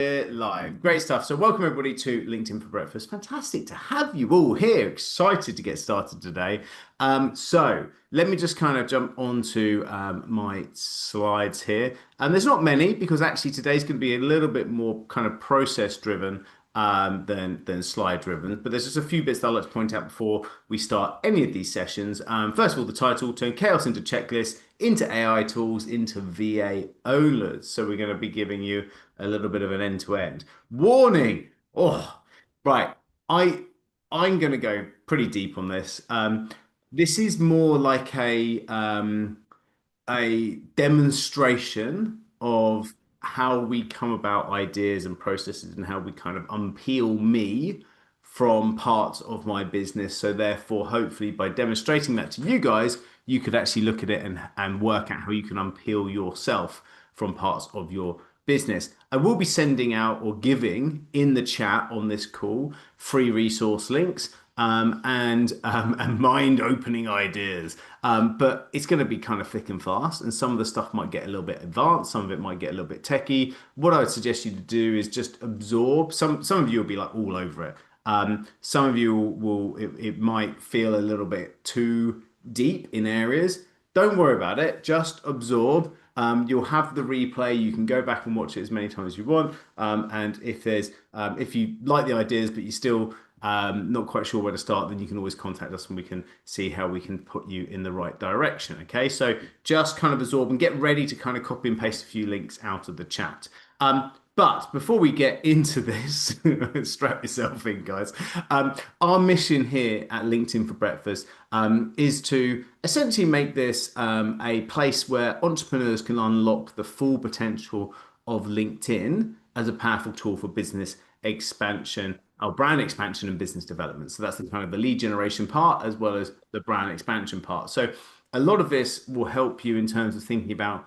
Live. Great stuff. So, welcome everybody to LinkedIn for Breakfast. Fantastic to have you all here. Excited to get started today. Let me just kind of jump onto my slides here. And there's not many because actually today's going to be a little bit more kind of process driven than slide driven. But there's just a few bits that I'd like to point out before we start any of these sessions. First of all, the title: Turn Chaos into Checklists, into AI Tools, into VA Owners. So we're going to be giving you a little bit of an end to end warning. Oh, right. I I'm going to go pretty deep on this. This is more like a demonstration of how we come about ideas and processes and how we kind of unpeel me from parts of my business. So therefore, hopefully by demonstrating that to you guys, you could actually look at it and work out how you can unpeel yourself from parts of your business. I will be sending out or giving in the chat on this call free resource links and mind-opening ideas. But it's going to be kind of thick and fast, and some of the stuff might get a little bit advanced, some of it might get a little bit techie. What I would suggest you to do is just absorb. Some of you will be like all over it. Some of you it might feel a little bit too deep in areas. Don't worry about it. Just absorb. You'll have the replay. You can go back and watch it as many times as you want. And if you like the ideas, but you still not quite sure where to start, then you can always contact us and we can see how we can put you in the right direction. Okay, so just kind of absorb and get ready to kind of copy and paste a few links out of the chat. But before we get into this, strap yourself in, guys. Our mission here at LinkedIn for Breakfast is to essentially make this a place where entrepreneurs can unlock the full potential of LinkedIn as a powerful tool for business expansion, or brand expansion and business development. So that's the kind of the lead generation part as well as the brand expansion part. So a lot of this will help you in terms of thinking about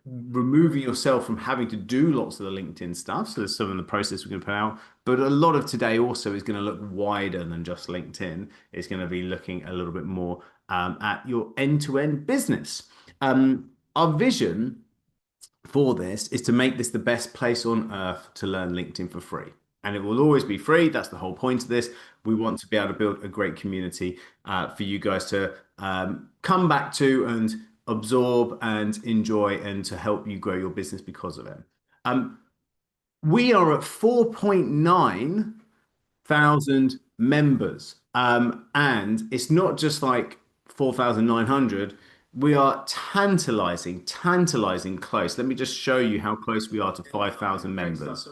removing yourself from having to do lots of the LinkedIn stuff. So there's some of the process we're going to put out, but a lot of today also is going to look wider than just LinkedIn. It's going to be looking a little bit more at your end-to-end business. Our vision for this is to make this the best place on earth to learn LinkedIn for free. And it will always be free. That's the whole point of this. We want to be able to build a great community for you guys to come back to and absorb and enjoy and to help you grow your business because of it. We are at 4.9 thousand members. And it's not just like 4,900. We are tantalizing close. Let me just show you how close we are to 5,000 members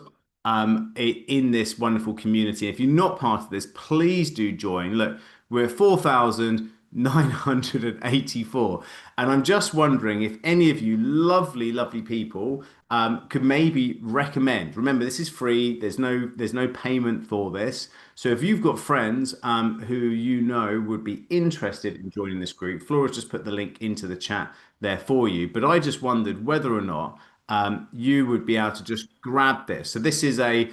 in this wonderful community. If you're not part of this, please do join. Look, we're 4,984. And I'm just wondering if any of you lovely, lovely people could maybe recommend. Remember, this is free. There's no payment for this. So if you've got friends who you know would be interested in joining this group, Flora's just put the link into the chat there for you. But I just wondered whether or not you would be able to just grab this. So this is a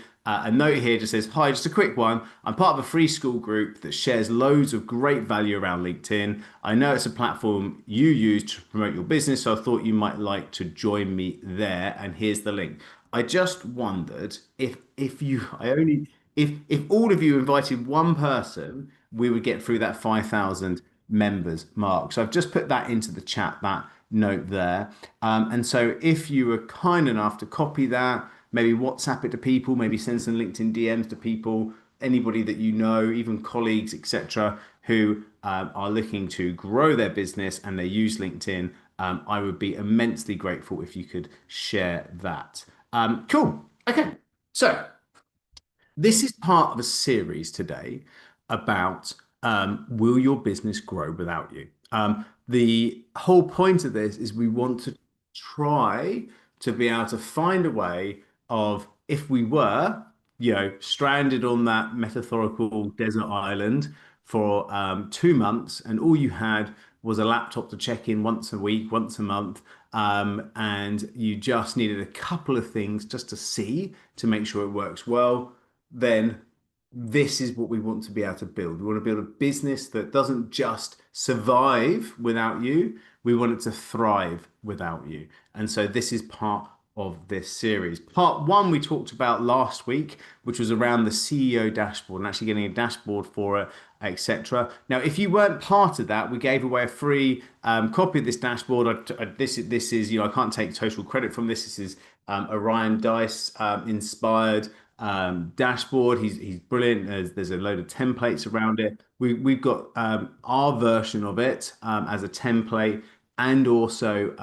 note here just says, "Hi, just a quick one. I'm part of a free school group that shares loads of great value around LinkedIn. I know it's a platform you use to promote your business, so I thought you might like to join me there. And here's the link." I just wondered if all of you invited one person, we would get through that 5,000 members mark. So I've just put that into the chat, that note there. And so if you were kind enough to copy that, maybe WhatsApp it to people, maybe send some LinkedIn DMs to people, anybody that you know, even colleagues, etc., who are looking to grow their business and they use LinkedIn, I would be immensely grateful if you could share that. Cool. Okay. So this is part of a series today about will your business grow without you? The whole point of this is we want to try to be able to find a way of, if we were, stranded on that metaphorical desert island for 2 months and all you had was a laptop to check in once a week, once a month, and you just needed a couple of things just to see to make sure it works well, then this is what we want to be able to build. We want to build a business that doesn't just survive without you. We want it to thrive without you. And so this is part of this series. Part one we talked about last week, which was around the CEO dashboard and actually getting a dashboard for it, etc. Now, if you weren't part of that, we gave away a free copy of this dashboard. This is, I can't take total credit from this. This is a Ryan Dice inspired dashboard. He's brilliant. There's a load of templates around it. We've got our version of it as a template and also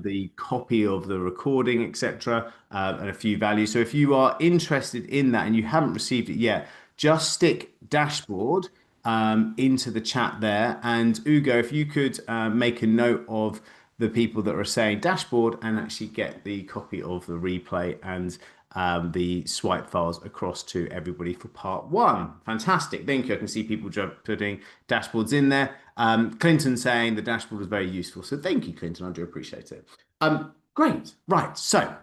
the copy of the recording, etc., and a few values. So if you are interested in that and you haven't received it yet, just stick dashboard into the chat there. And Ugo, if you could make a note of the people that are saying dashboard and actually get the copy of the replay and the swipe files across to everybody for part one. Fantastic. Thank you. I can see people putting dashboards in there. Clinton saying the dashboard was very useful. So thank you, Clinton. I do appreciate it. Great. Right. So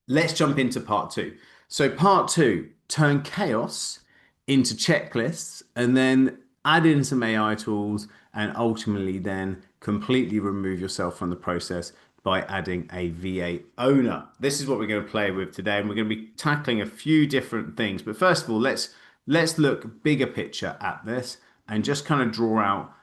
let's jump into part two. So part two, turn chaos into checklists and then add in some AI tools and ultimately then completely remove yourself from the process by adding a VA owner. This is what we're going to play with today, and we're going to be tackling a few different things. But first of all, let's look bigger picture at this and just kind of draw out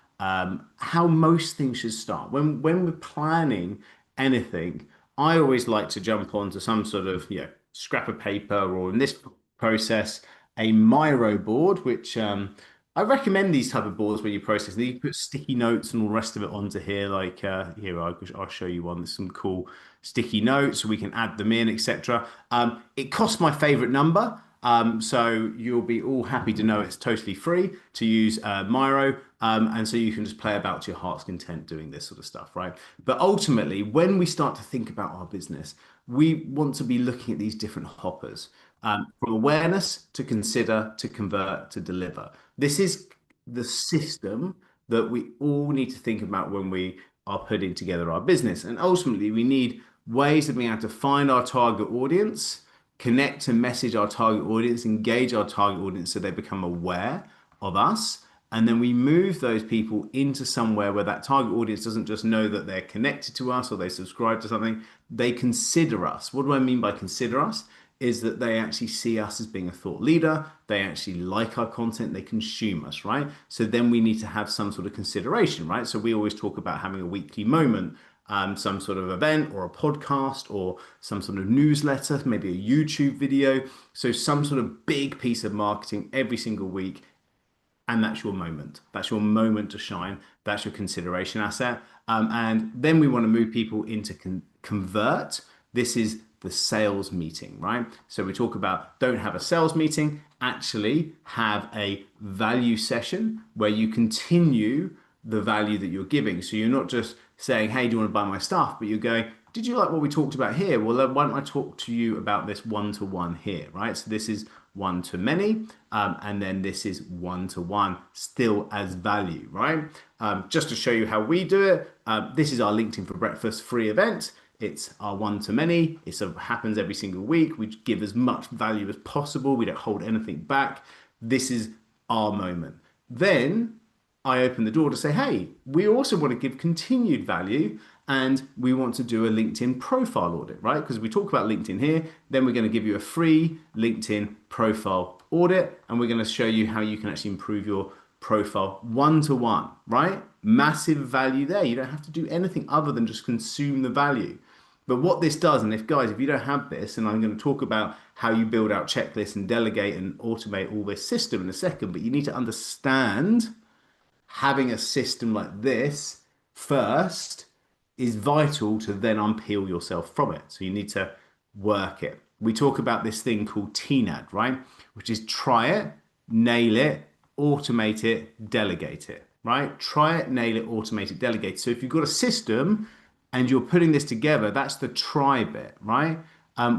how most things should start. When we're planning anything, I always like to jump onto some sort of scrap of paper, or in this process, a Miro board, which I recommend these type of boards where you process. You put sticky notes and all the rest of it onto here. Like here, I'll show you one. There's some cool sticky notes, so we can add them in, etc. It costs my favorite number. So you'll be all happy to know it's totally free to use Miro. And so you can just play about to your heart's content doing this sort of stuff, right? But ultimately, when we start to think about our business, we want to be looking at these different hoppers, from awareness to consider to convert to deliver. This is the system that we all need to think about when we are putting together our business. And ultimately, we need ways of being able to find our target audience, connect and message our target audience, engage our target audience so they become aware of us. And then we move those people into somewhere where that target audience doesn't just know that they're connected to us or they subscribe to something, they consider us. What do I mean by consider us? Is that they actually see us as being a thought leader, they actually like our content, they consume us, right? So then we need to have some sort of consideration, right? So we always talk about having a weekly moment, some sort of event or a podcast or some sort of newsletter, maybe a YouTube video. So some sort of big piece of marketing every single week. And that's your moment. That's your moment to shine. That's your consideration asset. And then we want to move people into convert. This is the sales meeting, right? So we talk about don't have a sales meeting, actually have a value session where you continue the value that you're giving. So you're not just saying, hey, do you want to buy my stuff? But you're going, did you like what we talked about here? Well, then why don't I talk to you about this one-to-one here, right? So this is one-to-many, and then this is one-to-one, still as value, right? Just to show you how we do it, this is our LinkedIn for Breakfast free event. It's our one-to-many. It sort of happens every single week. We give as much value as possible. We don't hold anything back. This is our moment. Then I open the door to say, hey, we also want to give continued value and we want to do a LinkedIn profile audit, right? Because we talk about LinkedIn here, then we're going to give you a free LinkedIn profile audit and we're going to show you how you can actually improve your profile one-to-one, right? Massive value there. You don't have to do anything other than just consume the value. But what this does, and if you don't have this, and I'm going to talk about how you build out checklists and delegate and automate all this system in a second, but you need to understand having a system like this first is vital to then unpeel yourself from it. So you need to work it. We talk about this thing called TNAD, right? Which is try it, nail it, automate it, delegate it, right? Try it, nail it, automate it, delegate it. So if you've got a system and you're putting this together, that's the try bit, right?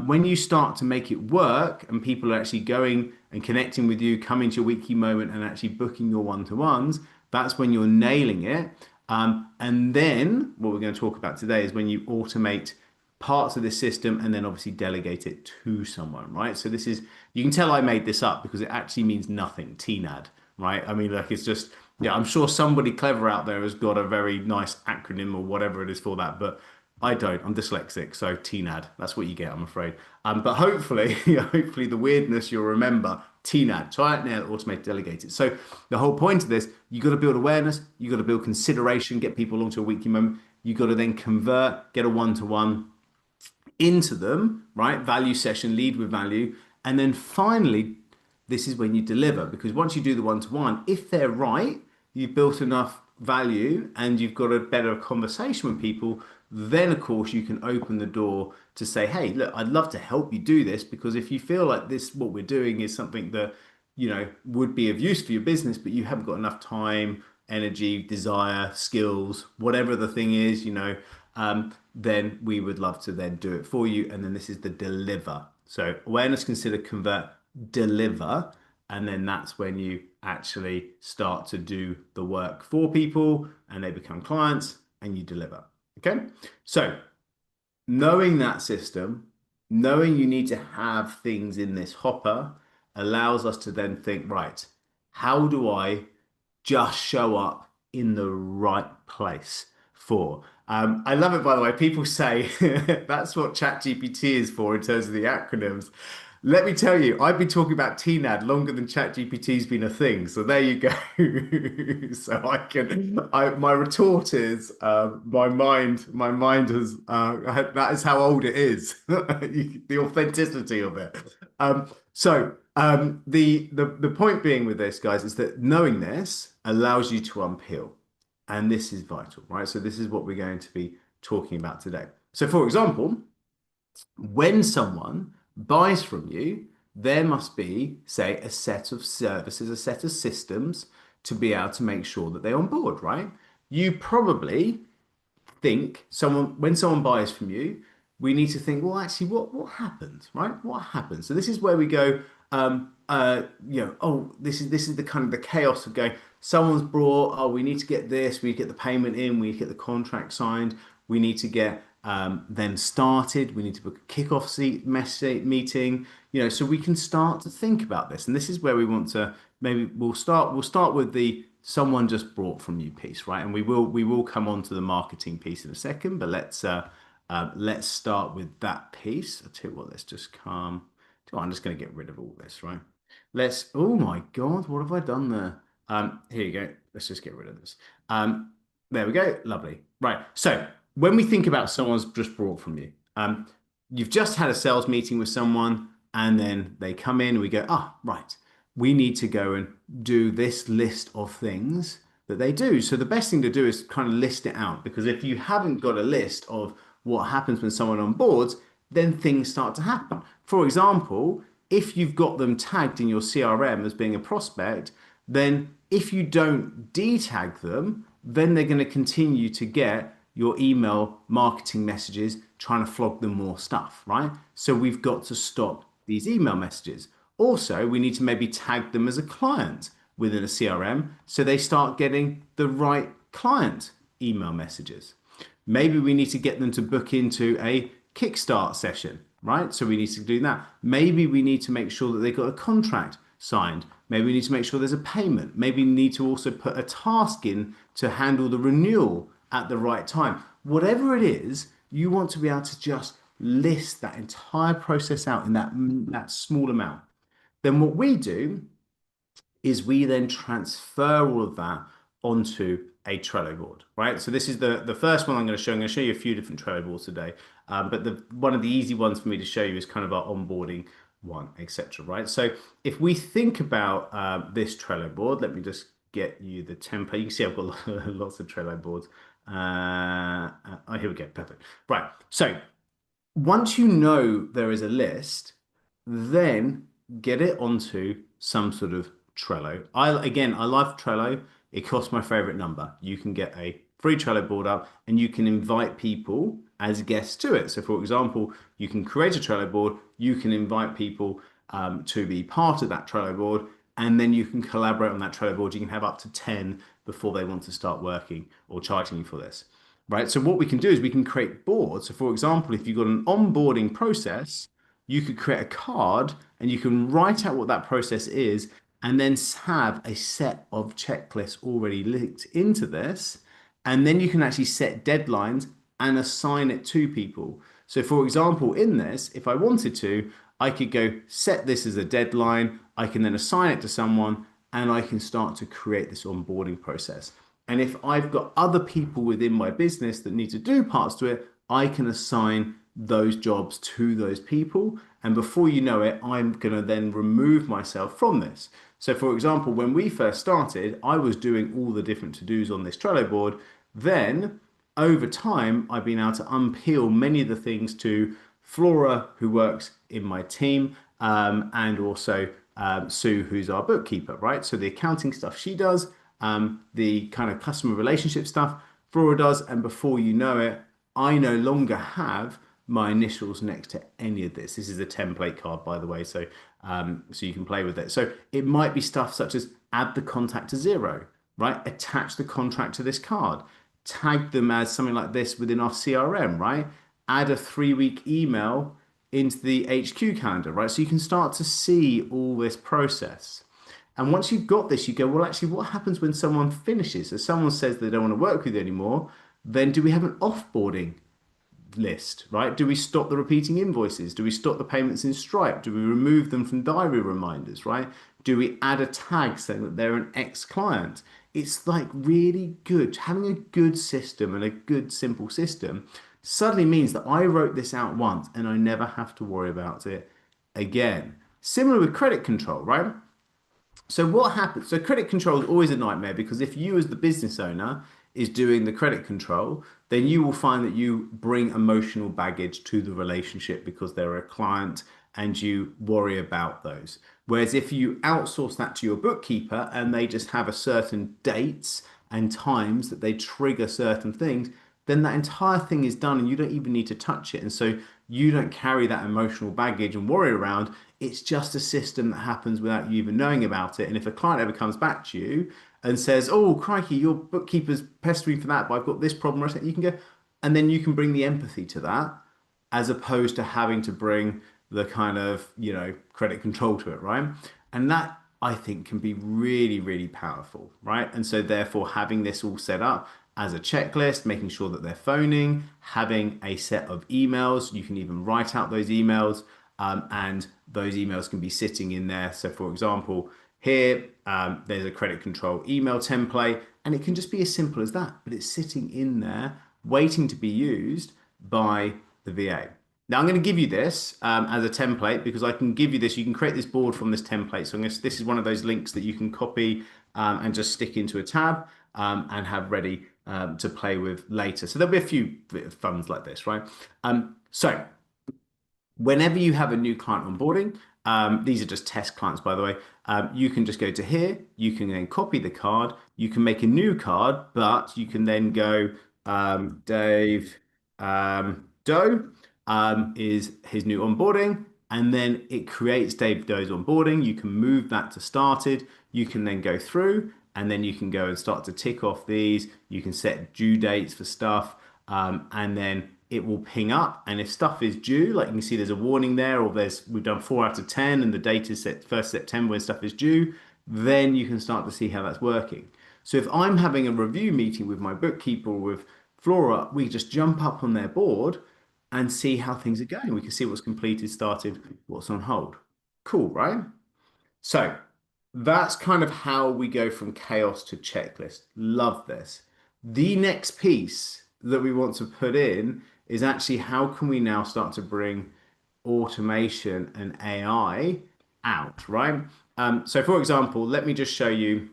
When you start to make it work and people are actually going and connecting with you, coming to your weekly moment and actually booking your one-to-ones, that's when you're nailing it. And then what we're going to talk about today is when you automate parts of the system and then obviously delegate it to someone, right? So this is, you can tell I made this up because it actually means nothing, TNAD, right? I mean, like it's just, yeah, I'm sure somebody clever out there has got a very nice acronym or whatever it is for that, but I don't. I'm dyslexic, so TNAD. That's what you get, I'm afraid. But hopefully, hopefully the weirdness you'll remember. TNAD. Try it now. Automated delegated. So the whole point of this, you got to build awareness. You got to build consideration. Get people onto a weekly moment. You got to then convert. Get a one-to-one into them, right? Value session, lead with value. And then finally, this is when you deliver because once you do the one to one, if they're right, you've built enough value and you've got a better conversation with people, then of course you can open the door to say, hey, look, I'd love to help you do this because if you feel like this, what we're doing is something that, would be of use for your business, but you haven't got enough time, energy, desire, skills, whatever the thing is, then we would love to then do it for you. And then this is the deliver. So awareness, consider, convert, deliver. And then that's when you actually start to do the work for people and they become clients and you deliver. Okay. So knowing that system, knowing you need to have things in this hopper allows us to then think, right, how do I just show up in the right place for? I love it, by the way. People say that's what ChatGPT is for in terms of the acronyms. Let me tell you, I've been talking about TNAD longer than ChatGPT's been a thing. So there you go. So my retort is, my mind has, that is how old it is, the authenticity of it. The point being with this, guys, is that knowing this allows you to unpeel. And this is vital, right? So this is what we're going to be talking about today. So for example, when someone buys from you, there must be, say, a set of services, a set of systems to be able to make sure that they're on board, right? You probably think someone when someone buys from you, we need to think, well, actually, what happens, right? What happens? So this is where we go, oh, this is the kind of the chaos of going, someone's brought, oh, we need to get this, we get the payment in, we get the contract signed, we need to get them started, we need to book a kickoff meeting, so we can start to think about this. And this is where we want to maybe we'll start with the someone just brought from you piece, right? And we will come on to the marketing piece in a second, but let's start with that piece. I'll tell you what, let's just calm. I'm just going to get rid of all this, right? Oh my God, what have I done there? Here you go. Let's just get rid of this. There we go. Lovely. Right. So when we think about someone's just brought from you, you've just had a sales meeting with someone and then they come in and we go, right, we need to go and do this list of things that they do. So the best thing to do is kind of list it out because if you haven't got a list of what happens when someone onboards, then things start to happen. For example, if you've got them tagged in your CRM as being a prospect, then if you don't detag them, then they're going to continue to get your email marketing messages trying to flog them more stuff, right? So we've got to stop these email messages. Also, we need to maybe tag them as a client within a CRM so they start getting the right client email messages. Maybe we need to get them to book into a Kickstart session, right? So we need to do that. Maybe we need to make sure that they've got a contract signed. Maybe we need to make sure there's a payment. Maybe we need to also put a task in to handle the renewal at the right time. Whatever it is, you want to be able to just list that entire process out in that small amount. Then what we do is we then transfer all of that onto a Trello board, right? So this is the first one I'm going to show. I'm going to show you a few different Trello boards today, but one of the easy ones for me to show you is kind of our onboarding one, etc. Right? So if we think about this Trello board, let me just get you the template. You can see I've got lots of Trello boards. Oh, here we go. Perfect. Right. So once you know there is a list, then get it onto some sort of Trello. I love Trello. It costs my favorite number. You can get a free Trello board up and you can invite people as guests to it. So for example, you can create a Trello board, you can invite people to be part of that Trello board, and then you can collaborate on that Trello board. You can have up to 10 before they want to start working or charging you for this. Right. So what we can do is we can create boards. So for example, if you've got an onboarding process, you could create a card and you can write out what that process is and then have a set of checklists already linked into this. And then you can actually set deadlines and assign it to people. So, for example, in this, if I wanted to, I could go set this as a deadline. I can then assign it to someone and I can start to create this onboarding process. And if I've got other people within my business that need to do parts to it, I can assign those jobs to those people. And before you know it, I'm going to then remove myself from this. So, for example, when we first started, I was doing all the different to-dos on this Trello board. Then, over time, I've been able to unpeel many of the things to Flora, who works in my team, and also Sue, who's our bookkeeper, right? So the accounting stuff she does, the kind of customer relationship stuff Flora does, and before you know it, I no longer have my initials next to any of this. This is a template card, by the way, so you can play with it. So it might be stuff such as add the contact to zero, right? Attach the contract to this card, tag them as something like this within our CRM, right? Add a 3-week email into the HQ calendar, right? So you can start to see all this process. And once you've got this, you go, well, actually, what happens when someone finishes? If someone says they don't want to work with you anymore, then do we have an offboarding list, right? Do we stop the repeating invoices? Do we stop the payments in Stripe? Do we remove them from diary reminders, right? Do we add a tag saying that they're an ex-client? It's like really good. Having a good system and a good simple system suddenly means that I wrote this out once and I never have to worry about it again. Similar with credit control, right? So what happens? So credit control is always a nightmare because if you as the business owner is doing the credit control, then you will find that you bring emotional baggage to the relationship because they're a client and you worry about those. Whereas if you outsource that to your bookkeeper and they just have a certain dates and times that they trigger certain things, then that entire thing is done and you don't even need to touch it. And so you don't carry that emotional baggage and worry around. It's just a system that happens without you even knowing about it. And if a client ever comes back to you and says, "Oh, crikey, your bookkeeper's pestering for that, but I've got this problem," you can go, and then you can bring the empathy to that as opposed to having to bring the kind of, credit control to it, right? And that I think can be really, really powerful, right? And so therefore having this all set up as a checklist, making sure that they're phoning, having a set of emails, you can even write out those emails, and those emails can be sitting in there. So for example, here, there's a credit control email template, and it can just be as simple as that, but it's sitting in there waiting to be used by the VA. Now I'm going to give you this as a template because I can give you this. You can create this board from this template. So this is one of those links that you can copy and just stick into a tab and have ready to play with later. So there'll be a few funds like this, right? So whenever you have a new client onboarding, these are just test clients, by the way. You can just go to here. You can then copy the card. You can make a new card, but you can then go Dave Doe is his new onboarding, and then it creates Dave Doe's onboarding. You can move that to started. You can then go through, and then you can go and start to tick off these. You can set due dates for stuff, and then it will ping up. And if stuff is due, like you can see there's a warning there, or we've done 4 out of 10 and the date is set 1st September when stuff is due, then you can start to see how that's working. So if I'm having a review meeting with my bookkeeper or with Flora, we just jump up on their board and see how things are going. We can see what's completed, started, what's on hold. Cool, right? So that's kind of how we go from chaos to checklist. Love this. The next piece that we want to put in is actually how can we now start to bring automation and AI out, right? So for example, let me just show you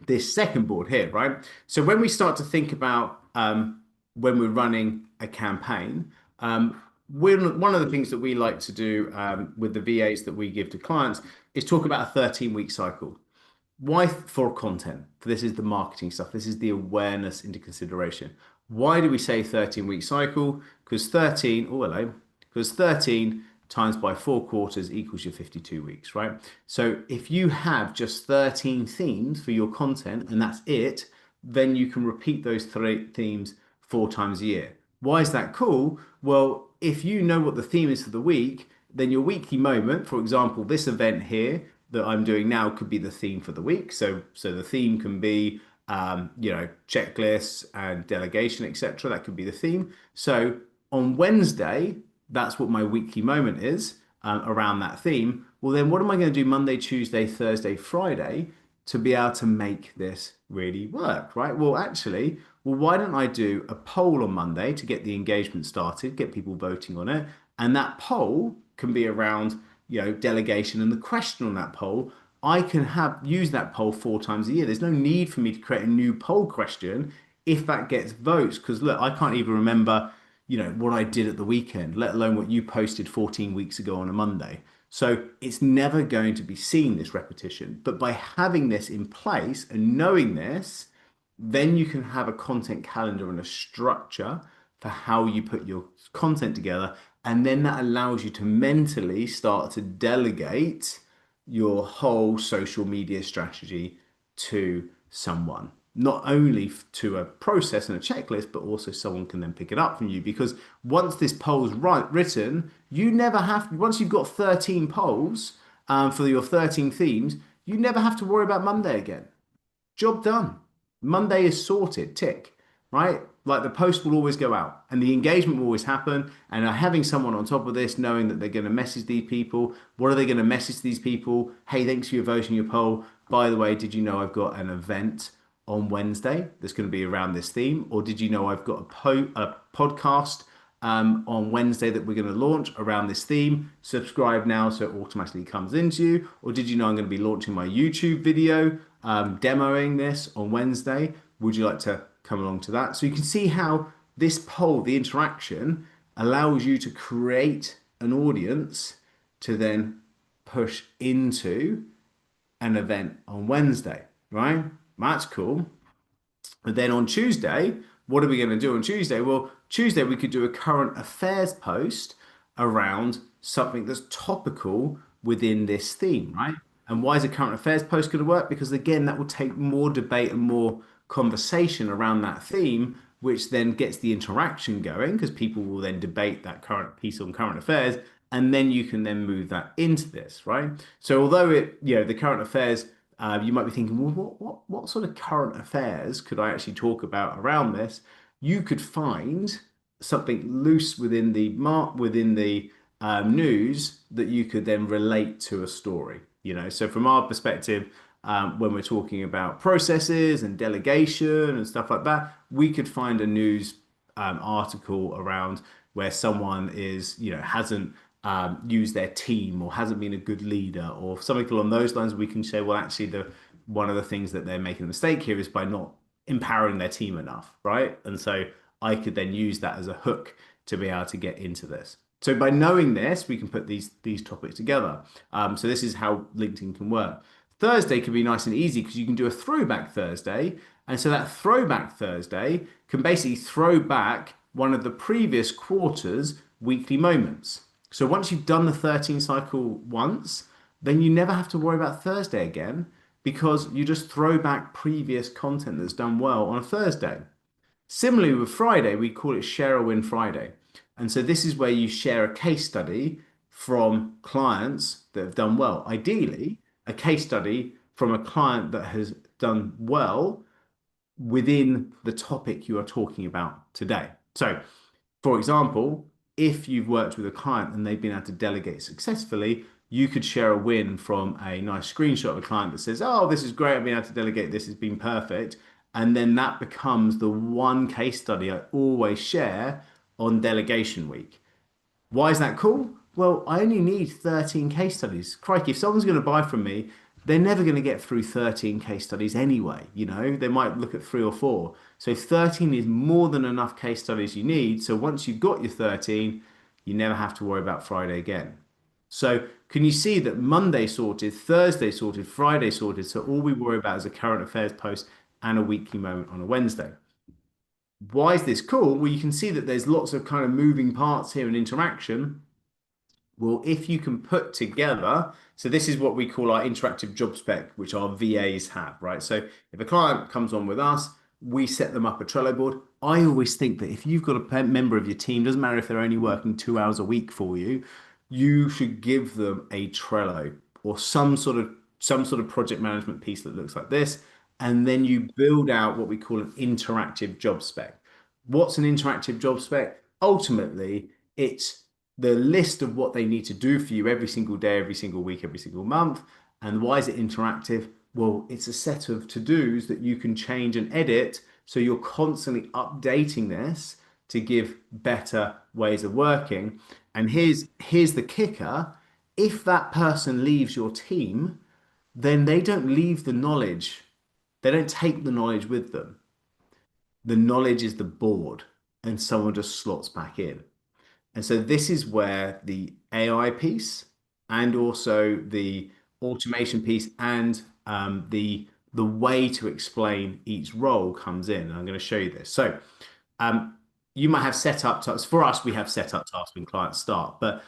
this second board here, right? So when we start to think about when we're running a campaign, one of the things that we like to do with the VAs that we give to clients is talk about a 13-week cycle. Why for content? This is the marketing stuff. This is the awareness into consideration. Why do we say 13-week cycle? Because 13, oh hello, because 13 times by 4 quarters equals your 52 weeks, right? So if you have just 13 themes for your content and that's it, then you can repeat those 3 themes 4 times a year. Why is that cool? Well, if you know what the theme is for the week, then your weekly moment, for example, this event here that I'm doing now could be the theme for the week. So the theme can be checklists and delegation, etc. That could be the theme. So on Wednesday, that's what my weekly moment is around that theme. Well, then what am I going to do Monday, Tuesday, Thursday, Friday to be able to make this really work, right? Well, actually, why don't I do a poll on Monday to get the engagement started, get people voting on it, and that poll can be around, delegation, and the question on that poll, I can have use that poll 4 times a year. There's no need for me to create a new poll question if that gets votes, because look, I can't even remember, what I did at the weekend, let alone what you posted 14 weeks ago on a Monday. So it's never going to be seen, this repetition. But by having this in place and knowing this, then you can have a content calendar and a structure for how you put your content together. And then that allows you to mentally start to delegate your whole social media strategy to someone. Not only to a process and a checklist, but also someone can then pick it up from you. Because once this poll's written, you never have, once you've got 13 polls for your 13 themes, you never have to worry about Monday again. Job done. Monday is sorted, tick, right? Like the post will always go out and the engagement will always happen. And having someone on top of this, knowing that they're going to message these people, what are they going to message these people? Hey, thanks for your vote in your poll. By the way, did you know I've got an event on Wednesday that's going to be around this theme? Or did you know I've got a podcast on Wednesday that we're going to launch around this theme? Subscribe now so it automatically comes into you. Or did you know I'm going to be launching my YouTube video demoing this on Wednesday? Would you like to come along to that? So you can see how this poll, the interaction, allows you to create an audience to then push into an event on Wednesday, right? That's cool. But then on Tuesday, what are we going to do on Tuesday? Well, Tuesday we could do a current affairs post around something that's topical within this theme, right? And why is a current affairs post going to work? Because again, that will take more debate and more conversation around that theme, which then gets the interaction going because people will then debate that current piece on current affairs. And then you can then move that into this, right? So although the current affairs, you might be thinking, well, what sort of current affairs could I actually talk about around this? You could find something loose within the news that you could then relate to a story. So from our perspective, when we're talking about processes and delegation and stuff like that, we could find a news article around where someone hasn't used their team or hasn't been a good leader or something along those lines. We can say, well, actually, the one of the things that they're making a mistake here is by not empowering their team enough, right? And so I could then use that as a hook to be able to get into this. So by knowing this, we can put these topics together. So this is how LinkedIn can work. Thursday can be nice and easy because you can do a throwback Thursday. And so that throwback Thursday can basically throw back one of the previous quarter's weekly moments. So once you've done the 13 cycle once, then you never have to worry about Thursday again because you just throw back previous content that's done well on a Thursday. Similarly with Friday, we call it Share a Win Friday. And so this is where you share a case study from clients that have done well. Ideally, a case study from a client that has done well within the topic you are talking about today. So, for example, if you've worked with a client and they've been able to delegate successfully, you could share a win from a nice screenshot of a client that says, oh, this is great, I've been able to delegate, this has been perfect. And then that becomes the one case study I always share on delegation week. Why is that cool? Well, I only need 13 case studies. Crikey, if someone's going to buy from me, they're never going to get through 13 case studies anyway. They might look at 3 or 4. So 13 is more than enough case studies you need. So once you've got your 13, you never have to worry about Friday again. So can you see that Monday sorted, Thursday sorted, Friday sorted? So all we worry about is a current affairs post and a weekly moment on a Wednesday. Why is this cool? Well, you can see that there's lots of kind of moving parts here and interaction. Well, if you can put together, so this is what we call our interactive job spec, which our VAs have, right? So if a client comes on with us, we set them up a Trello board. I always think that if you've got a member of your team, doesn't matter if they're only working 2 hours a week for you, you should give them a Trello or some sort of project management piece that looks like this. and then you build out what we call an interactive job spec. What's an interactive job spec? Ultimately, it's the list of what they need to do for you every single day, every single week, every single month. And why is it interactive? Well, it's a set of to-dos that you can change and edit. So you're constantly updating this to give better ways of working. And here's the kicker. If that person leaves your team, then they don't leave the knowledge. They don't take the knowledge with them. The knowledge is the board, and someone just slots back in. And so this is where the AI piece and also the automation piece and the way to explain each role comes in. And I'm going to show you this. So um, you might have set up tasks. For us, we have set up tasks when clients start. But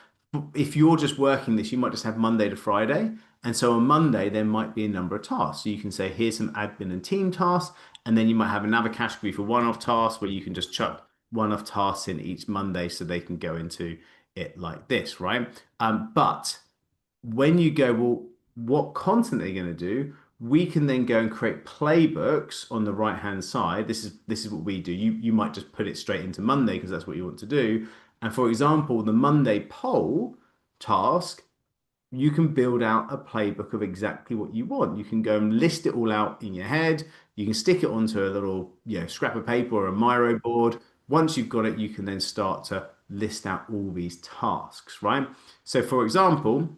if you're just working this, you might just have Monday to Friday. And so on Monday, there might be a number of tasks. So you can say, here's some admin and team tasks. And then you might have another category for one-off tasks where you can just chuck one-off tasks in each Monday so they can go into it like this, right? But when you go, well, what content are you going to do? We can then go and create playbooks on the right hand side. This is what we do. You might just put it straight into Monday because that's what you want to do. And for example, the Monday poll task, you can build out a playbook of exactly what you want. You can go and list it all out in your head. You can stick it onto a little, scrap of paper or a Miro board. Once you've got it, you can then start to list out all these tasks, right? So for example,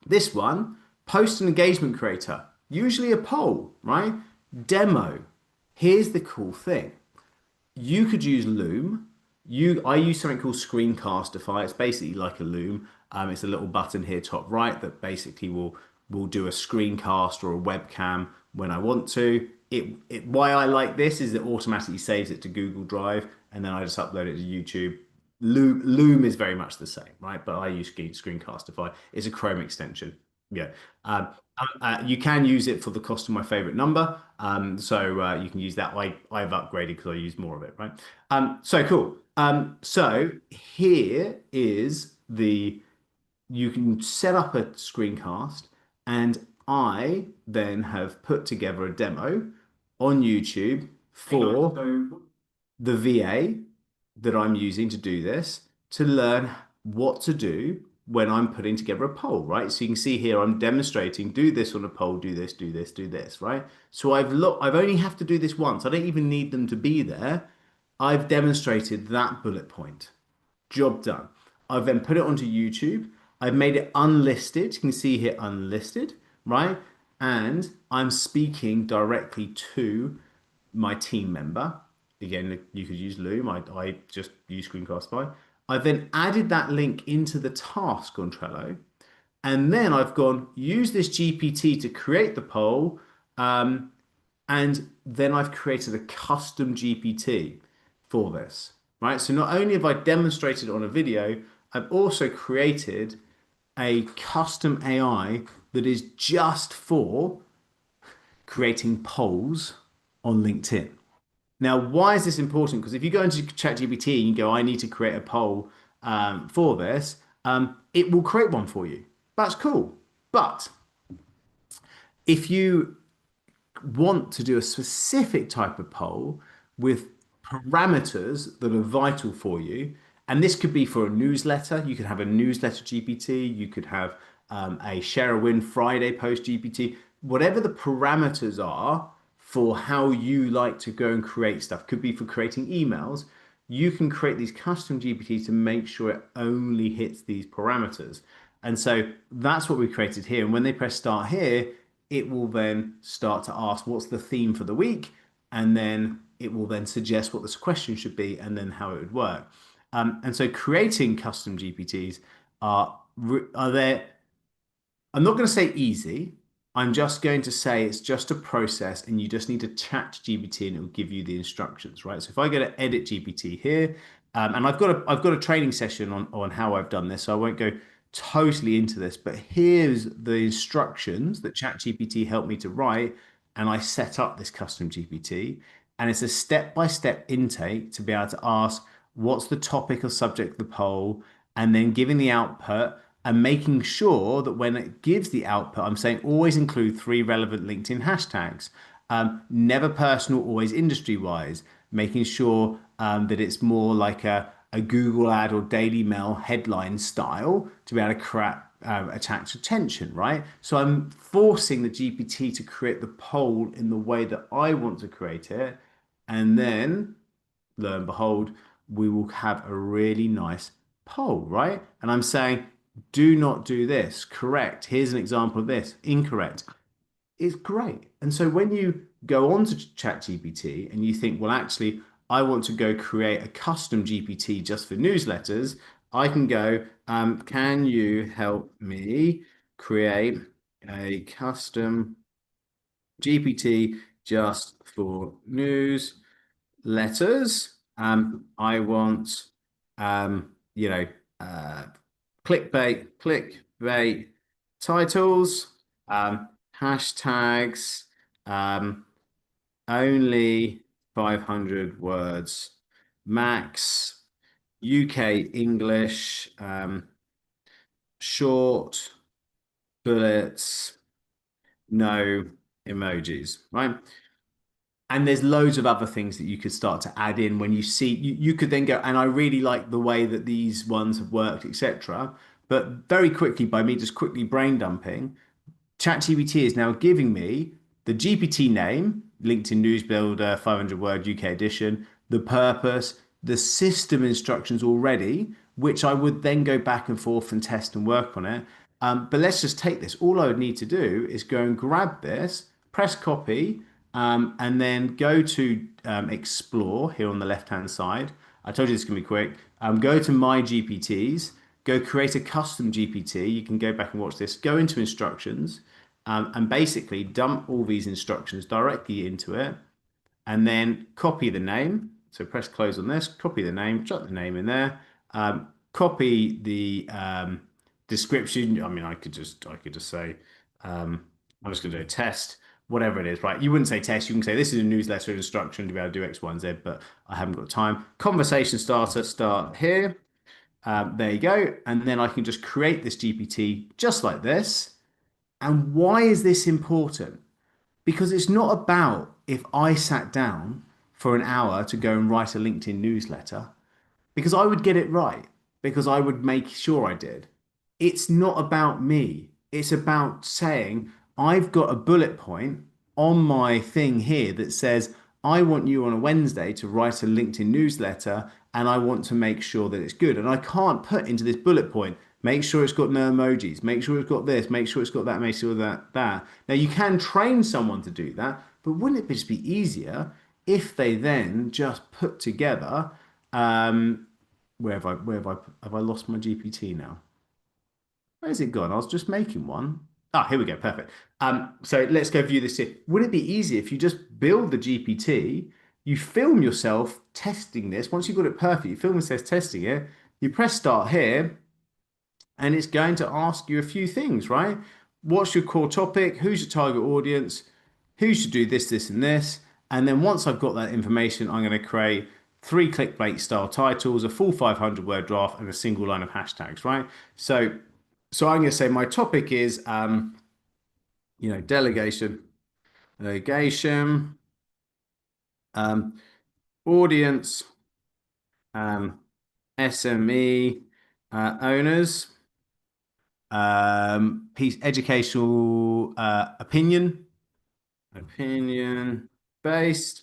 this one, post an engagement creator, usually a poll, right? Demo. Here's the cool thing. You could use Loom. I use something called Screencastify. It's basically like a Loom. It's a little button here top right that basically will do a screencast or a webcam when I want to. Why I like this is it automatically saves it to Google Drive and then I just upload it to YouTube. Loom is very much the same, right? But I use Screencastify. It's a Chrome extension. Yeah. You can use it for the cost of my favorite number. So you can use that. I've upgraded because I use more of it, right? So cool. So here is you can set up a screencast, and I then have put together a demo on YouTube for the VA that I'm using to do this to learn what to do when I'm putting together a poll, right? So you can see here I'm demonstrating do this on a poll, do this, do this, do this, right? So I've only have to do this once. I don't even need them to be there. I've demonstrated that bullet point. Job done. I've then put it onto YouTube. I've made it unlisted. You can see here unlisted, right? And I'm speaking directly to my team member. Again, you could use Loom. I just use Screencastify. I've then added that link into the task on Trello. And then I've gone, use this GPT to create the poll. And then I've created a custom GPT for this, right? So not only have I demonstrated on a video, I've also created a custom AI that is just for creating polls on LinkedIn. Now, why is this important? Because if you go into ChatGPT and you go, I need to create a poll for this, it will create one for you. That's cool. But if you want to do a specific type of poll with parameters that are vital for you, and this could be for a newsletter. You could have a newsletter GPT. You could have a share a win Friday post GPT. Whatever the parameters are for how you like to go and create stuff, could be for creating emails. You can create these custom GPTs to make sure it only hits these parameters. And so that's what we created here. And when they press start here, it will then start to ask what's the theme for the week, and then it will then suggest what this question should be and then how it would work. And so creating custom GPTs are there. I'm not going to say easy. I'm just going to say it's just a process and you just need to chat GPT and it will give you the instructions, right? So if I go to edit GPT here, and I've got a training session on how I've done this, so I won't go totally into this, but here's the instructions that ChatGPT helped me to write, and I set up this custom GPT, and it's a step-by-step intake to be able to ask what's the topic or subject of the poll, and then giving the output and making sure that when it gives the output, I'm saying always include 3 relevant LinkedIn hashtags. Never personal, always industry wise, making sure that it's more like a Google ad or Daily Mail headline style to be able to attract attention, right? So I'm forcing the GPT to create the poll in the way that I want to create it. And then lo and behold, we will have a really nice poll, right? And I'm saying, do not do this. Correct. Here's an example of this. Incorrect. It's great. And so when you go on to ChatGPT and you think, well, actually, I want to go create a custom GPT just for newsletters, I can go, can you help me create a custom GPT just for newsletters? I want, you know, uh, clickbait titles, hashtags, um, only 500 words max, UK English, short bullets, no emojis, right? And there's loads of other things that you could start to add in when you see you could then go, and I really like the way that these ones have worked, etc. But very quickly, by me just quickly brain dumping, ChatGPT is now giving me the GPT name, LinkedIn News Builder, 500 word UK edition, the purpose, the system instructions already, which I would then go back and forth and test and work on it. But let's just take this. All I would need to do is go and grab this, press copy, and then go to Explore here on the left-hand side. I told you this can be quick. Go to My GPTs, go create a custom GPT. You can go back and watch this. Go into instructions, and basically dump all these instructions directly into it and then copy the name. So press close on this, copy the name, chuck the name in there, copy the description. I mean, I could just say, I'm just going to do a test, whatever it is, right? You wouldn't say test. You can say this is a newsletter instruction to be able to do X, Y, and Z, but I haven't got time. Conversation starter, start here. There you go. And then I can just create this GPT just like this. And why is this important? Because it's not about if I sat down for an hour to go and write a LinkedIn newsletter, because I would get it right, because I would make sure I did. It's not about me. It's about saying, I've got a bullet point on my thing here that says, I want you on a Wednesday to write a LinkedIn newsletter and I want to make sure that it's good. And I can't put into this bullet point, make sure it's got no emojis, make sure it's got this, make sure it's got that, make sure that. Now you can train someone to do that, but wouldn't it just be easier if they then just put together, have I lost my GPT now? Where's it gone? I was just making one. Ah, here we go. Perfect. So let's go view this here. Would it be easy if you just build the GPT, you film yourself testing this? Once you've got it perfect, you film yourself testing it, you press start here, and it's going to ask you a few things, right? What's your core topic? Who's your target audience? Who should do this, this, and this? And then once I've got that information, I'm going to create three clickbait style titles, a full 500 word draft, and a single line of hashtags, right? So I'm going to say my topic is, delegation, um, audience, um, SME owners, piece educational opinion based,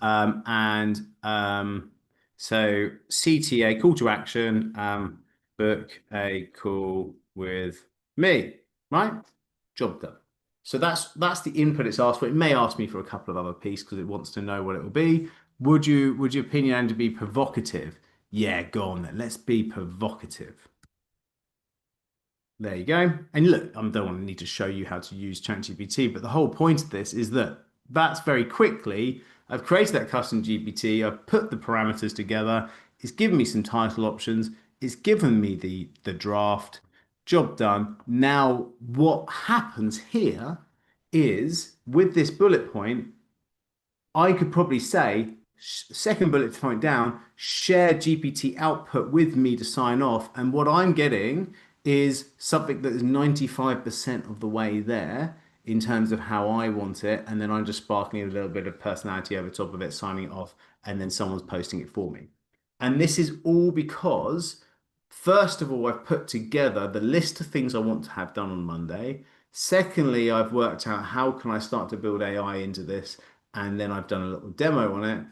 and so CTA, call to action, book a call with me, right? Job done. So that's the input it's asked for. It may ask me for a couple of other pieces because it wants to know what it will be. Would your opinion and to be provocative? Yeah, go on then. Let's be provocative. There you go. And look, I don't want to need to show you how to use ChatGPT, but the whole point of this is that that's very quickly, I've created that custom GPT, I've put the parameters together, it's given me some title options, it's given me the draft, job done. Now, what happens here is with this bullet point, I could probably say, second bullet point down, share GPT output with me to sign off. And what I'm getting is something that is 95% of the way there. in terms of how I want it, and then I'm just sparkling a little bit of personality over top of it, signing it off, and then someone's posting it for me. And this is all because, first of all, I've put together the list of things I want to have done on Monday. Secondly, I've worked out how can I start to build AI into this, and then I've done a little demo on it,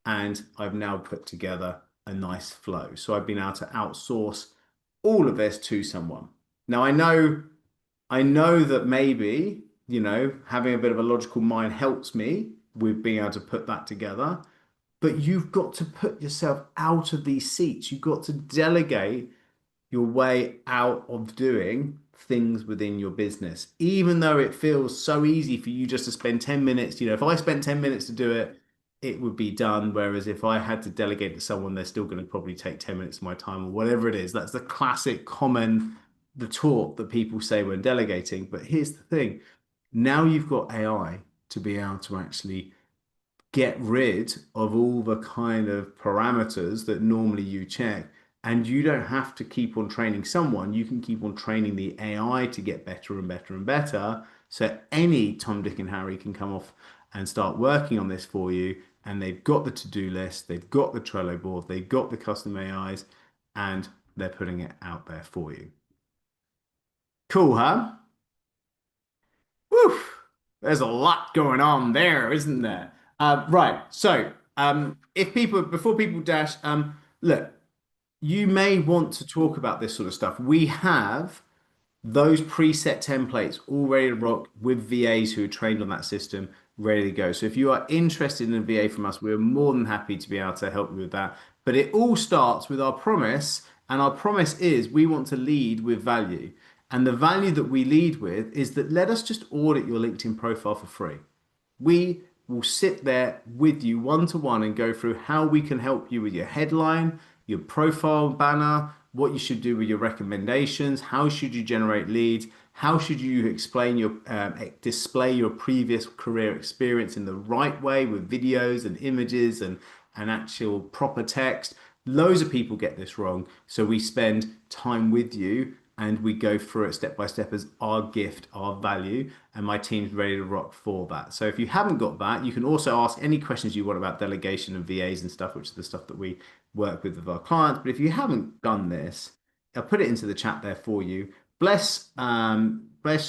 and I've now put together a nice flow. So I've been able to outsource all of this to someone. Now I know that maybe, having a bit of a logical mind helps me with being able to put that together. But you've got to put yourself out of these seats. You've got to delegate your way out of doing things within your business, even though it feels so easy for you just to spend 10 minutes. If I spent 10 minutes to do it, it would be done. Whereas if I had to delegate to someone, they're still going to probably take 10 minutes of my time or whatever it is. That's the classic common, the talk that people say when delegating. But here's the thing. Now you've got AI to be able to actually get rid of all the kind of parameters that normally you check. And you don't have to keep on training someone. You can keep on training the AI to get better and better and better. So any Tom, Dick, and Harry can come off and start working on this for you. And they've got the to-do list, they've got the Trello board, they've got the custom AIs, and they're putting it out there for you. Cool, huh? Woo! There's a lot going on there, isn't there? Right. So, if people, before people dash, look, you may want to talk about this sort of stuff. We have those preset templates all ready to rock with VAs who are trained on that system, ready to go. So if you are interested in a VA from us, we're more than happy to be able to help you with that. But it all starts with our promise, and our promise is we want to lead with value. And the value that we lead with is that let us just audit your LinkedIn profile for free. We will sit there with you one to one and go through how we can help you with your headline, your profile banner, what you should do with your recommendations, how should you generate leads, how should you explain your display your previous career experience in the right way with videos and images and actual proper text. Loads of people get this wrong, so we spend time with you and we go through it step by step as our gift, our value, and my team's ready to rock for that. So if you haven't got that, you can also ask any questions you want about delegation and VAs and stuff, which is the stuff that we work with our clients. But if you haven't done this, I'll put it into the chat there for you. Bless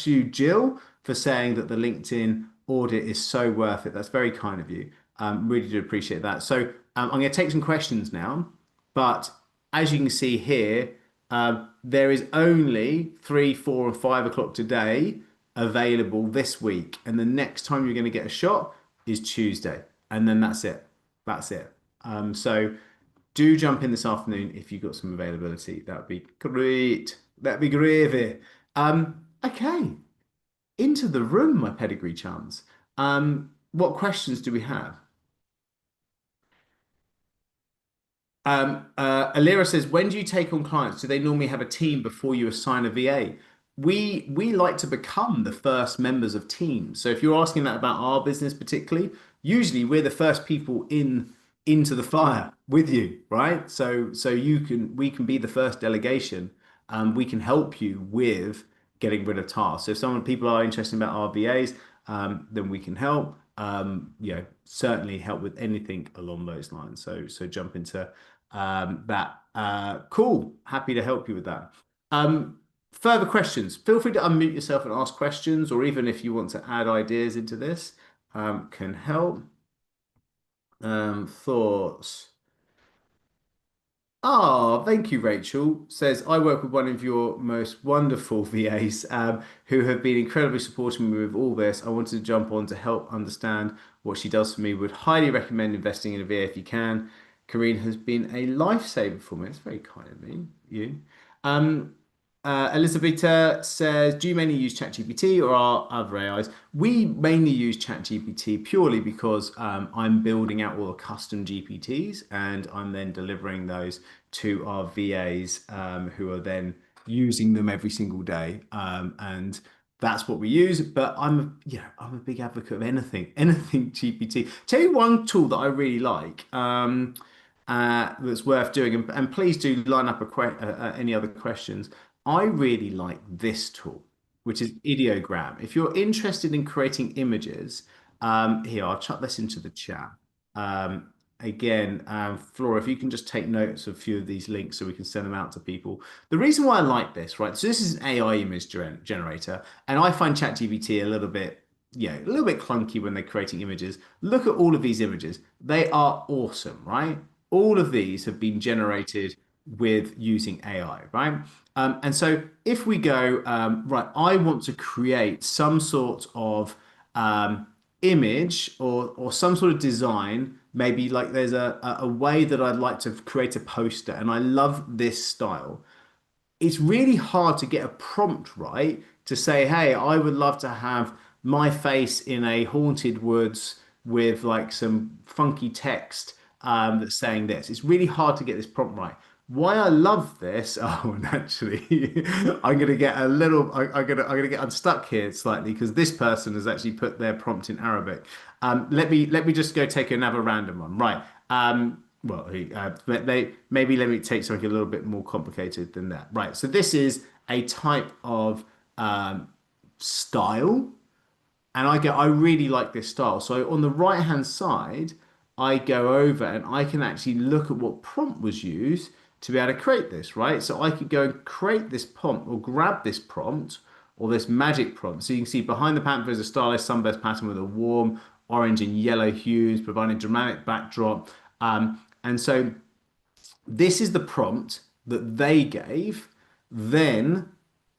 you, Jill, for saying that the LinkedIn audit is so worth it. That's very kind of you. Really do appreciate that. So I'm going to take some questions now, but as you can see here, there is only 3, 4, and 5 o'clock today available this week, and the next time you're going to get a shot is Tuesday, and then that's it. That's it. So do jump in this afternoon if you've got some availability. That would be great. That'd be gravy. Okay, into the room, my pedigree chums. What questions do we have? Alira says, when do you take on clients? Do they normally have a team before you assign a VA? We like to become the first members of teams. So if you're asking that about our business particularly, usually we're the first people into the fire with you, right? So we can be the first delegation. We can help you with getting rid of tasks. So if people are interested about our VAs, then we can help. Certainly help with anything along those lines. So jump into that. Cool. Happy to help you with that. Further questions. Feel free to unmute yourself and ask questions, or even if you want to add ideas into this, can help. Thoughts. Ah, thank you, Rachel. Says, I work with one of your most wonderful VAs who have been incredibly supporting me with all this. I wanted to jump on to help understand what she does for me. Would highly recommend investing in a VA if you can. Karine has been a lifesaver for me. It's very kind of me, you. Um, Elizabeth says, do you mainly use ChatGPT or are other AIs? We mainly use ChatGPT purely because I'm building out all the custom GPTs and I'm then delivering those to our VAs who are then using them every single day. And that's what we use. But I'm a big advocate of anything GPT. Tell you one tool that I really like. That's worth doing. And please do line up any other questions. I really like this tool. which is ideogram. If you're interested in creating images, here, I'll chuck this into the chat. Um, again, Flora, if you can just take notes of a few of these links so we can send them out to people. The reason why I like this, right? So this is an AI image generator, and I find ChatGPT a little bit, yeah, a little bit clunky when they're creating images. Look at all of these images. They are awesome, right? All of these have been generated with using AI, right? And so if we go, right, I want to create some sort of image or some sort of design, maybe like there's a way that I'd like to create a poster, and I love this style. It's really hard to get a prompt right to say, hey, I would love to have my face in a haunted woods with like some funky text that's saying this. It's really hard to get this prompt right. Why I love this, oh, and actually, I'm gonna get a little, I'm gonna get unstuck here slightly because this person has actually put their prompt in Arabic. Let me just go take another random one. Right. Well, maybe let me take something a little bit more complicated than that. Right. So this is a type of style, and I really like this style. So on the right hand side, I go over and I can actually look at what prompt was used to be able to create this, right? So I could go and create this prompt or grab this prompt or this magic prompt. So you can see behind the panther is a stylish sunburst pattern with a warm orange and yellow hues, providing a dramatic backdrop. And so this is the prompt that they gave. Then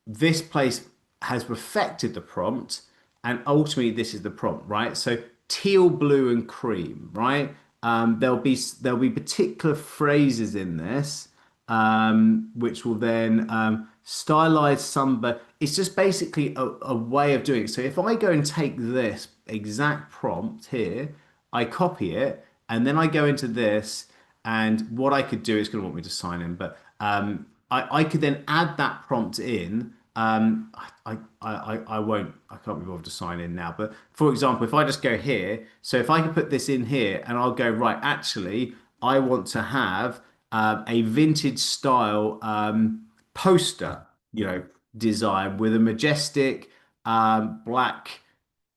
this place has reflected the prompt, and ultimately this is the prompt, right? So teal, blue, and cream, right? There'll be particular phrases in this, which will then stylize somebody. It's just basically a way of doing it. So if I go and take this exact prompt here, I copy it, and then I go into this, and what I could do is going to want me to sign in, but I could then add that prompt in. I won't, I can't be bothered to sign in now. But for example, if I just go here, so if I can put this in here and I'll go, right, actually, I want to have a vintage style poster, design with a majestic black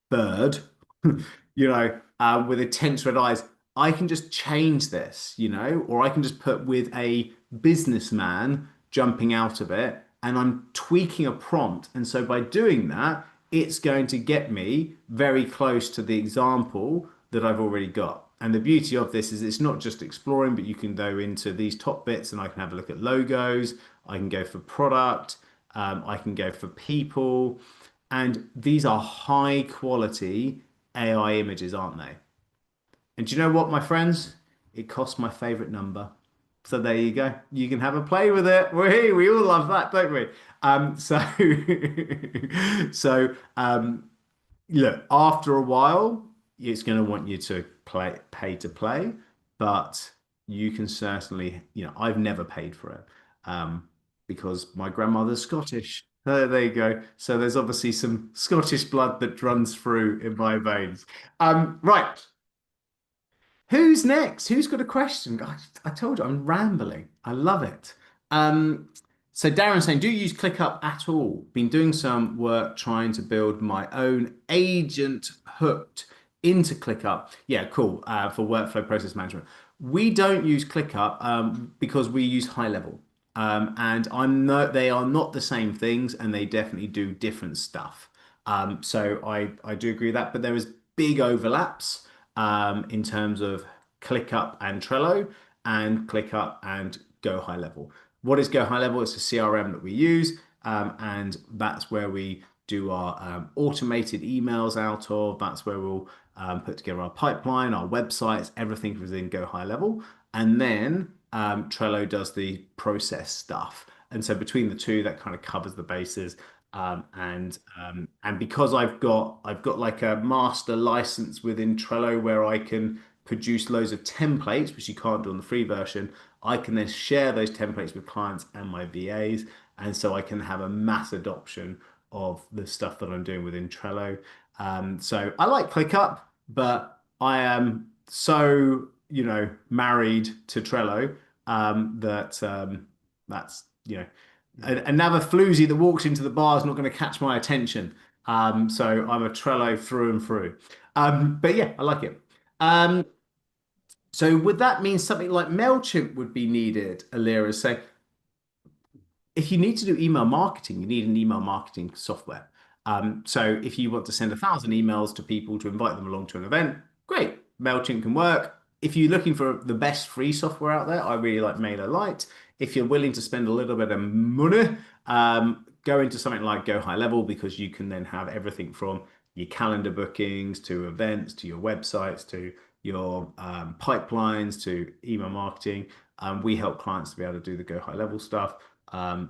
bird, with intense red eyes. I can just change this, or I can just put with a businessman jumping out of it, and I'm tweaking a prompt. And so by doing that, it's going to get me very close to the example that I've already got. And the beauty of this is it's not just exploring, but you can go into these top bits and I can have a look at logos. I can go for product. I can go for people. And these are high quality AI images, aren't they? And do you know what, my friends? It costs my favorite number. So there you go. You can have a play with it. We all love that, don't we? So so look, after a while, it's going to want you to pay to play, but you can certainly, I've never paid for it because my grandmother's Scottish. There you go. So there's obviously some Scottish blood that runs through in my veins. Right. Who's next? Who's got a question? I told you I'm rambling. I love it. Um, so Darren saying, do you use ClickUp at all? Been doing some work trying to build my own agent hooked into ClickUp. Yeah, cool. For workflow process management. We don't use ClickUp because we use HighLevel. And they are not the same things, and they definitely do different stuff. So I do agree with that, but there is big overlaps in terms of ClickUp and Trello and ClickUp and GoHighLevel. What is GoHighLevel? It's a CRM that we use, and that's where we do our automated emails out of. That's where we'll put together our pipeline, our websites, everything within GoHighLevel. And then Trello does the process stuff. And so between the two, that kind of covers the bases. And because I've got like a master license within Trello where I can produce loads of templates, which you can't do on the free version. I can then share those templates with clients and my VAs, and so I can have a mass adoption of the stuff that I'm doing within Trello. So I like ClickUp, but I am so married to Trello that that's another floozy that walks into the bar is not going to catch my attention. So I'm a Trello through and through. But yeah, I like it. Um, so would that mean something like MailChimp would be needed, Alira? So if you need to do email marketing, you need an email marketing software. So if you want to send 1,000 emails to people to invite them along to an event, great. MailChimp can work. If you're looking for the best free software out there, I really like MailerLite. If you're willing to spend a little bit of money, go into something like GoHighLevel because you can then have everything from your calendar bookings to events to your websites to your pipelines to email marketing. We help clients to be able to do the GoHighLevel stuff.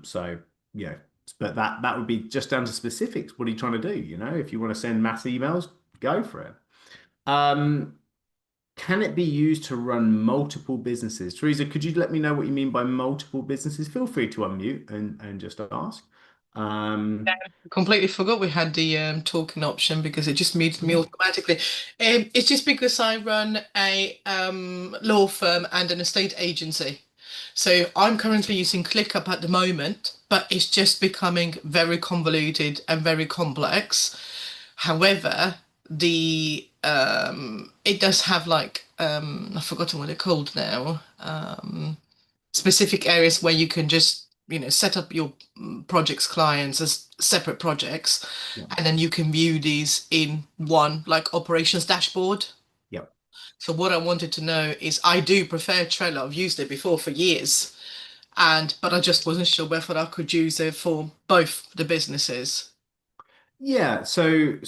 So yeah, but that would be just down to specifics. What are you trying to do? You know, if you want to send mass emails, go for it. Um, can it be used to run multiple businesses? Teresa, could you let me know what you mean by multiple businesses? Feel free to unmute and just ask. Um, Completely forgot we had the talking option because it just muted me automatically. It's just because I run a law firm and an estate agency. So I'm currently using ClickUp at the moment, but it's just becoming very convoluted and very complex. However, the it does have like I've forgotten what they're called now. Specific areas where you can just set up your projects clients as separate projects, yeah, and then you can view these in one like operations dashboard. yeah. So what I wanted to know is I do prefer Trello. I've used it before for years, and but I just wasn't sure whether I could use it for both the businesses. Yeah, so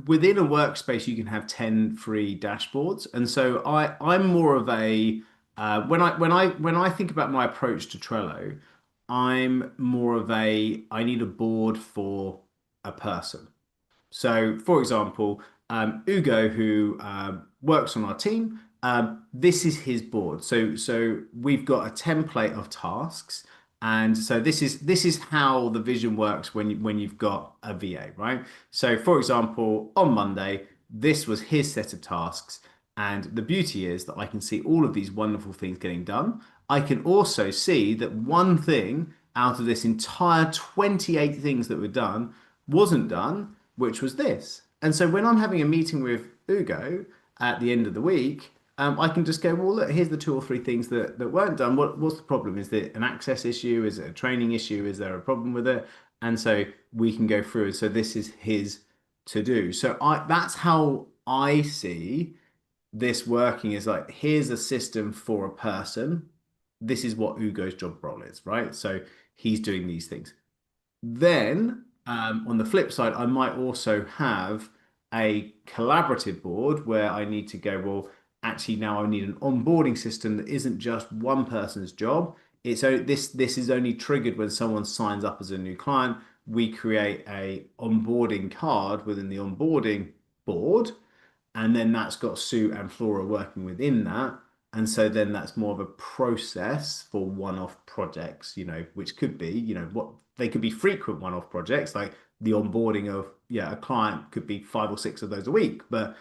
within a workspace you can have 10 free dashboards. And so I'm more of a when I think about my approach to Trello, I'm more of a I need a board for a person. So, for example, Ugo, who works on our team, this is his board. So we've got a template of tasks, and so this is how the vision works when you've got a VA, right? So, for example, on Monday, this was his set of tasks, and the beauty is that I can see all of these wonderful things getting done. I can also see that one thing out of this entire 28 things that were done wasn't done, which was this. And so when I'm having a meeting with Ugo at the end of the week, I can just go, well, look, here's the two or three things that weren't done. What's the problem? Is it an access issue? Is it a training issue? Is there a problem with it? And so we can go through it. So this is his to do. So that's how I see this working is like, here's a system for a person. This is what Ugo's job role is, right? So he's doing these things. Then, on the flip side, I might also have a collaborative board where I need to go, well, actually now I need an onboarding system that isn't just one person's job. This is only triggered when someone signs up as a new client. We create a onboarding card within the onboarding board, and then that's got Sue and Flora working within that. And so then that's more of a process for one-off projects, which could be, what they could be frequent one-off projects, like the onboarding of, yeah, a client could be 5 or 6 of those a week, but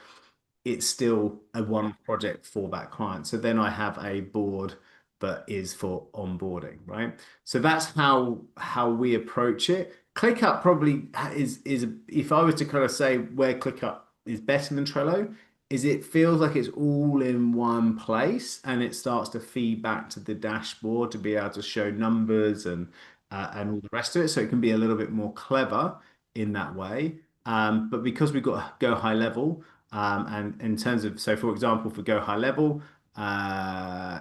it's still a one-off project for that client. So then I have a board that is for onboarding, right? So that's how we approach it. ClickUp probably is if I was to kind of say where ClickUp is better than Trello, is it feels like it's all in one place and it starts to feed back to the dashboard to be able to show numbers and all the rest of it. So it can be a little bit more clever in that way. But because we've got GoHighLevel, and in terms of, so for example, for GoHighLevel, uh,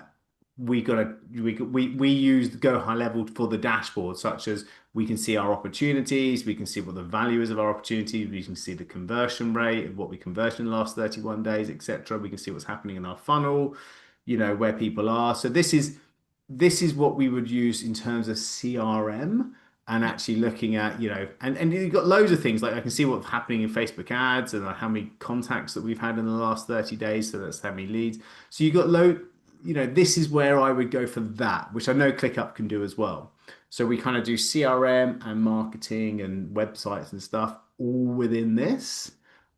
we use the GoHighLevel for the dashboard, such as we can see our opportunities, we can see what the value is of our opportunities, we can see the conversion rate of what we converted in the last 31 days, etc. We can see what's happening in our funnel, where people are. So this is what we would use in terms of CRM and actually looking at, and you've got loads of things like I can see what's happening in Facebook ads and like how many contacts that we've had in the last 30 days. So that's how many leads. So you got this is where I would go for that, which I know ClickUp can do as well. So we kind of do CRM and marketing and websites and stuff all within this.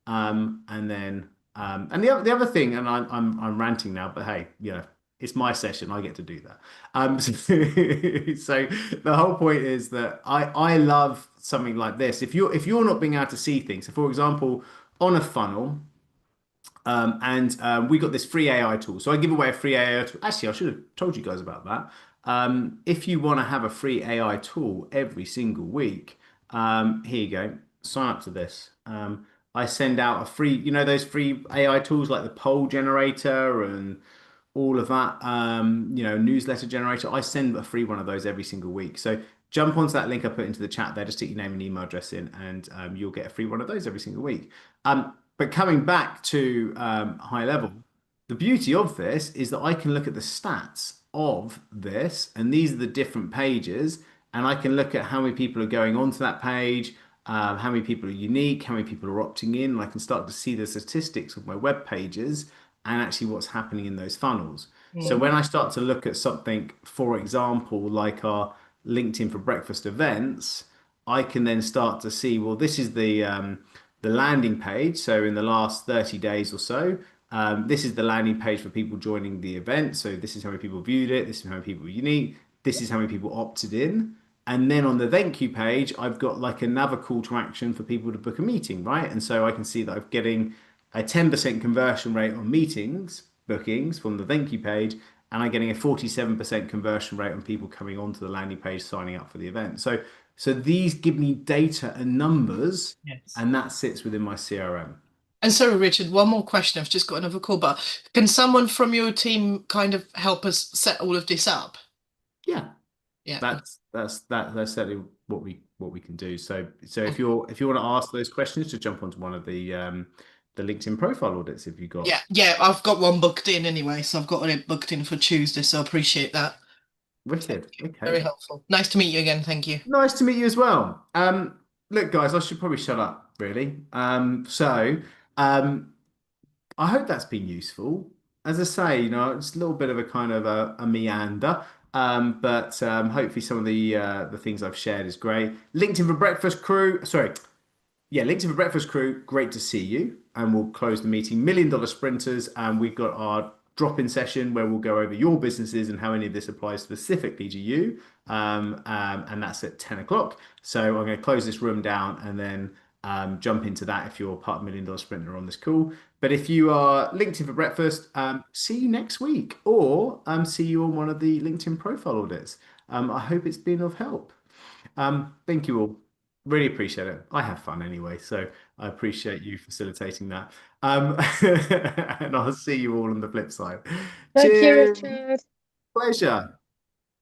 And then, and the other thing, and I'm ranting now, but hey, It's my session. I get to do that. So, so the whole point is that I love something like this. If you're not being able to see things, so for example, on a funnel, and we got this free AI tool. So I give away a free AI tool. Actually, I should have told you guys about that. If you want to have a free AI tool every single week, here you go. Sign up to this. I send out a free, those free AI tools like the poll generator and all of that, newsletter generator. I send a free one of those every single week. So jump onto that link I put into the chat there, just stick your name and email address in, and you'll get a free one of those every single week. But coming back to high level, the beauty of this is that I can look at the stats of this, and these are the different pages, and I can look at how many people are going onto that page, how many people are unique, how many people are opting in, and I can start to see the statistics of my web pages and actually what's happening in those funnels. So Mm. when I start to look at something, for example, like our LinkedIn for Breakfast events, I can then start to see, well, this is the landing page. So in the last 30 days or so, this is the landing page for people joining the event. So this is how many people viewed it. This is how many people were unique. This is how many people opted in. And then on the thank you page, I've got like another call to action for people to book a meeting, right? And so I can see that I'm getting a 10% conversion rate on meetings bookings from the thank you page, and I'm getting a 47% conversion rate on people coming onto the landing page signing up for the event. So these give me data and numbers, Yes. and that sits within my CRM. And sorry, Richard, one more question. I've just got another call, but can someone from your team kind of help us set all of this up? Yeah, Yeah. that's certainly what we can do. So Okay. if you want to ask those questions, just jump onto one of the LinkedIn profile audits if you got. Yeah, yeah, I've got one booked in anyway, so I've got it booked in for Tuesday, so I appreciate that. Thank Wicked. you. Okay. Very helpful. Nice to meet you again. Thank you. Nice to meet you as well. Look, guys, I should probably shut up, really. Um, I hope that's been useful. As I say, it's a little bit of a kind of a meander, but hopefully some of the things I've shared is great. LinkedIn for Breakfast crew, sorry, yeah, LinkedIn for Breakfast crew, great to see you. And we'll close the meeting. $1 million sprinters, and we've got our drop-in session where we'll go over your businesses and how any of this applies specifically to you. And that's at 10 o'clock. So I'm going to close this room down and then jump into that if you're part of $1 million sprinter on this call. But if you are LinkedIn for Breakfast, see you next week, or see you on one of the LinkedIn profile audits. I hope it's been of help. Thank you all. Really appreciate it. I have fun anyway, so I appreciate you facilitating that. And I'll see you all on the flip side. Thank you, Cheers. Richard. Pleasure.